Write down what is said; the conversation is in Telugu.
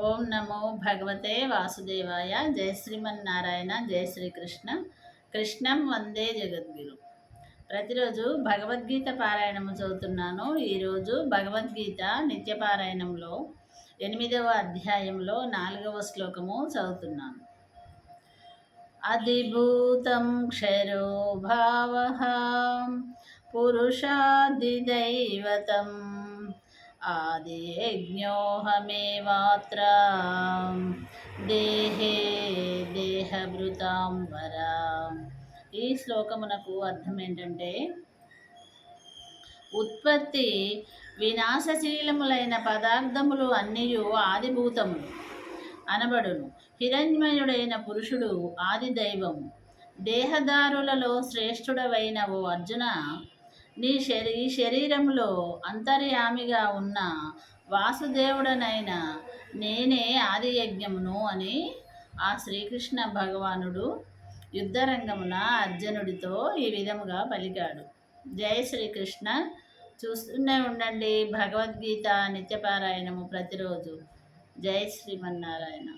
ఓం నమో భగవతే వాసుదేవాయ. జయ శ్రీమన్నారాయణ, జయ శ్రీకృష్ణ. కృష్ణం వందే జగద్గురు. ప్రతిరోజు భగవద్గీత పారాయణము చదువుతున్నాను. ఈరోజు భగవద్గీత నిత్యపారాయణంలో 8వ అధ్యాయంలో 4వ శ్లోకము చదువుతున్నాను. అధిభూతం క్షరో భావః పురుషాదిదైవతం ఆదియజ్ఞోహమేవాత్ర దేహే దేహభృతాం వరా. ఈ శ్లోకమునకు అర్థం ఏంటంటే, ఉత్పత్తి వినాశశీలములైన పదార్థములు అన్నియు ఆదిభూతములు అనబడును. హిరణ్మయుడైన పురుషుడు ఆది దైవము. దేహదారులలో శ్రేష్ఠుడవైన ఓ అర్జున, ఈ శరీరంలో అంతర్యామిగా ఉన్న వాసుదేవుడనైన నేనే ఆది యజ్ఞమును అని ఆ శ్రీకృష్ణ భగవానుడు యుద్ధరంగమున అర్జునుడితో ఈ విధముగా పలికాడు. జయ శ్రీకృష్ణ. చూస్తూనే ఉండండి భగవద్గీత నిత్యపారాయణము ప్రతిరోజు. జై శ్రీమన్నారాయణ.